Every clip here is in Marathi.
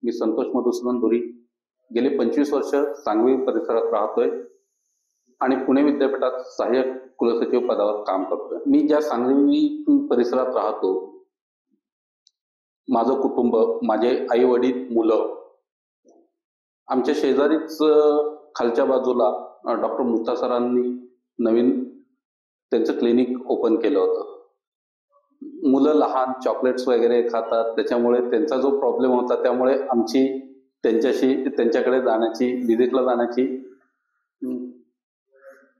मी संतोष मधुसूदन धुरी गेले 25 वर्ष सांगवी परिसरात राहतोय आणि पुणे विद्यापीठात सहाय्यक कुलसचिव पदावर काम करतोय। मी ज्या सांगवी परिसरात राहतो, माझं कुटुंब, माझे आई वडील, मुलं, आमच्या शेजारीच खालच्या बाजूला डॉक्टर मुत्ता सरांनी नवीन त्यांचं क्लिनिक ओपन केलं होतं। मुलं लहान चॉकलेट्स वगैरे खातात, त्याच्यामुळे त्यांचा जो प्रॉब्लेम होता त्यामुळे आमची त्यांच्याकडे जाण्याची,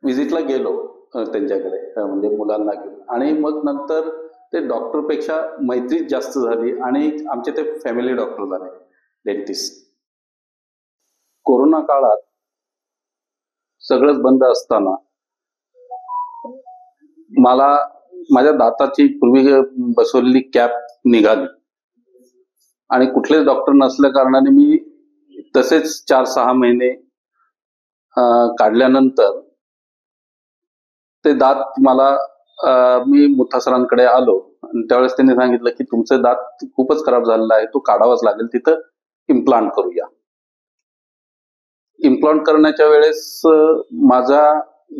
विजिटला गेलो त्यांच्याकडे, म्हणजे मुलांना घेऊन। आणि मग नंतर ते डॉक्टरपेक्षा मैत्रीच जास्त झाली आणि आमचे ते फॅमिली डॉक्टर झाले, डेंटिस्ट। कोरोना काळात सगळंच बंद असताना मला माझ्या दाताची पूर्वी बसवलेली कॅप निघाली आणि कुठलेच डॉक्टर नसल्या कारणाने मी तसेच 4-6 महिने काढल्यानंतर ते दात मला मी मुत्ता सरांकडे आलो आणि त्यावेळेस त्यांनी सांगितलं की तुमचे दात खूपच खराब झालेला आहे, तो काढावाच लागेल, तिथं इम्प्लांट करूया। इम्प्लांट करण्याच्या वेळेस माझा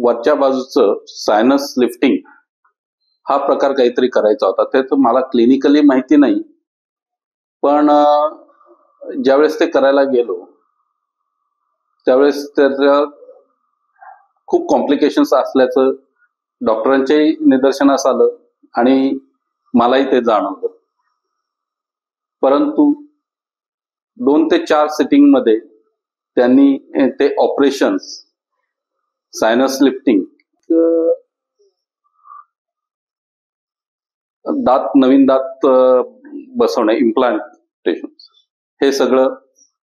वरच्या बाजूचं सायनस लिफ्टिंग हा प्रकार काहीतरी करायचा होता। ते मला क्लिनिकली माहिती नाही, पण ज्यावेळेस ते करायला गेलो त्यावेळेस त्याच्या खूप कॉम्प्लिकेशन्स असल्याचं डॉक्टरांच्याही निदर्शनास आलं आणि मलाही ते जाणवलं। परंतु 2 ते 4 सिटिंग मध्ये त्यांनी ते ऑपरेशन्स, सायनस लिफ्टिंग, नवीन दात बसवणे, इम्प्लांटेशन, हे सगळं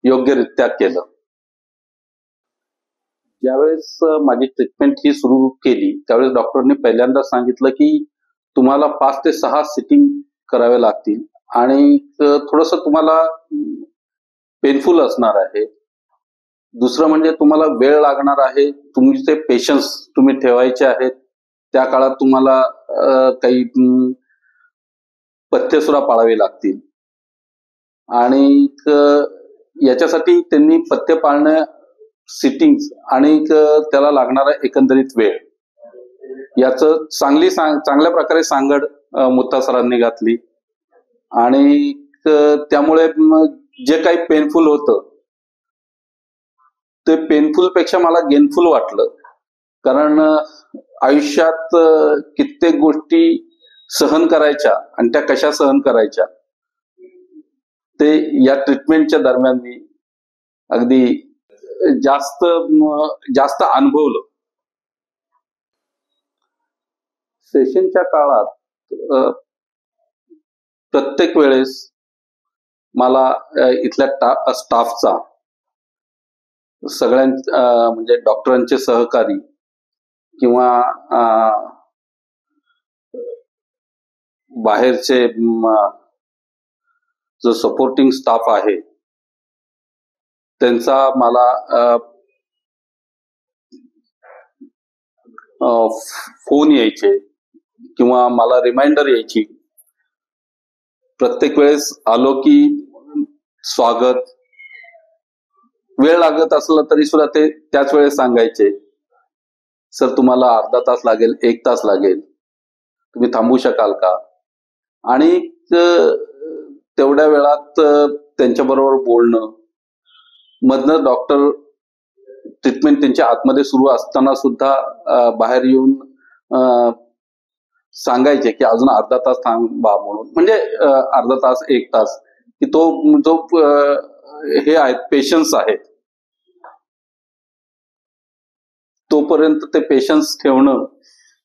योग्यरित्या केलं। ज्यावेळेस माझी ट्रीटमेंट ही सुरू केली त्यावेळेस डॉक्टरने पहिल्यांदा सांगितलं की तुम्हाला 5 ते 6 सिटिंग करावे लागतील आणि थोडंसं तुम्हाला पेनफुल असणार आहे। दुसरं म्हणजे तुम्हाला वेळ लागणार आहे, तुमचे पेशन्स तुम्ही ठेवायचे आहेत। त्या काळात तुम्हाला काही पथ्य सुद्धा पाळावी लागतील आणि याच्यासाठी त्यांनी पथ्य पाळणं, सिटिंग्स आणि त्याला लागणारा एकंदरीत वेळ याचं चांगल्या प्रकारे सांगड मुत्ता सरांनी घातली आणि त्यामुळे जे काही पेनफुल होतं ते पेनफुल पेक्षा मला गेनफुल वाटलं, कारण आयुष्यात कित्येक गोष्टी सहन करायच्या आणि त्या कशा सहन करायच्या ते या ट्रीटमेंटच्या दरम्यान मी अगदी जास्त अनुभवलं। सेशनच्या काळात प्रत्येक वेळेस मला इथल्या स्टाफचा, म्हणजे डॉक्टरांचे सहकारी किंवा बाहेरचे जो सपोर्टिंग स्टाफ आहे त्यांचा मला फोन यायचे किंवा मला रिमाइंडर यायची। प्रत्येक वेळेस आलो की स्वागत, वेळ लागत असला तरी सुद्धा ते त्याच वेळेस सांगायचे, सर तुम्हाला अर्धा तास लागेल, 1 तास लागेल, तुम्ही थांबू शकाल का? आणि तेवढ्या वेळात त्यांच्याबरोबर बोलणं, मधनं डॉक्टर ट्रीटमेंट त्यांच्या आतमध्ये सुरू असताना सुद्धा बाहेर येऊन सांगायचे की अजून अर्धा तास थांबा म्हणून, म्हणजे अर्धा तास 1 तास, की तो जो हे आहेत पेशन्स आहेत तोपर्यंत ते पेशन्स ठेवणं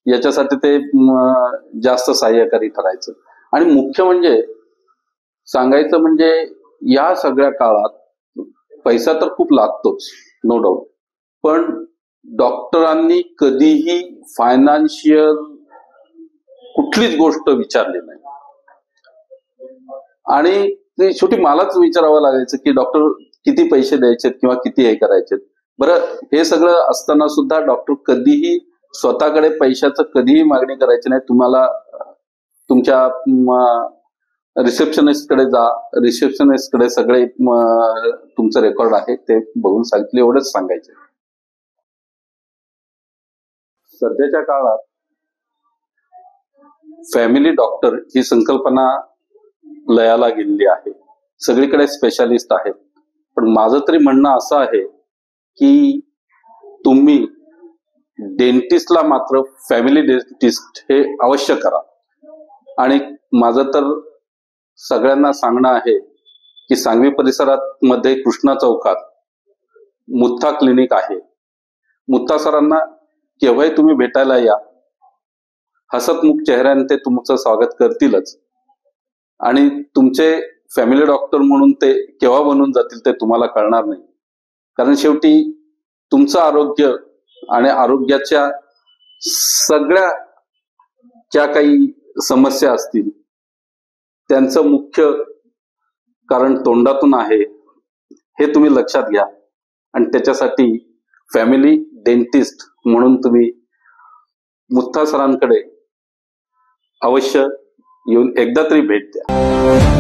याच्यासाठी ते जास्त सहाय्यकारी ठरायचं। आणि मुख्य म्हणजे सांगायचं म्हणजे या सगळ्या काळात पैसा तर खूप लागतोच, नो डाऊट, पण डॉक्टरांनी कधीही फायनान्शियल कुठलीच गोष्ट विचारली नाही। आणि ते शेवटी मलाच विचारावं लागायचं की डॉक्टर किती पैसे द्यायचे किंवा किती हे करायचे। बरं, हे सगळं असताना सुद्धा डॉक्टर कधीही स्वतःकडे पैशाचं कधीही मागणी करायची नाही। तुम्हाला तुमच्या रिसेप्शनिस्ट कडे जा, रिसेप्शनिस्ट कडे सगळे तुमचं रेकॉर्ड आहे ते बघून सांगितले, एवढंच सांगायचे. सध्याच्या काळात फॅमिली डॉक्टर ही संकल्पना लयाला गेलेली आहे. सगळीकडे स्पेशालिस्ट आहेत. पण माझं तरी म्हणणं असं आहे की तुम्ही डेंटिस्टला मात्र फॅमिली डेंटिस्ट हे अवश्य करा. आणि माझं तर सगळ्यांना सांगणं आहे की सांगवी परिसरात मध्ये कृष्णा चौकात मुत्था क्लिनिक आहे. मुत्था सरांना केव्हाही तुम्ही भेटायला या, हसतमुख चेहऱ्याने ते तुमचं स्वागत करतीलच. आणि तुमचे फॅमिली डॉक्टर म्हणून ते केव्हा बनून जातील ते तुम्हाला कळणार नाही. कारण शेवटी तुमचं आरोग्य आणि आरोग्याच्या सगळ्या ज्या काही समस्या असतील त्यांचं मुख्य कारण तोंडातून आहे हे तुम्ही लक्षात घ्या. आणि त्याच्यासाठी फॅमिली डेंटिस्ट म्हणून तुम्ही मुत्था सरांकडे अवश्य येऊन एकदा तरी भेट द्या.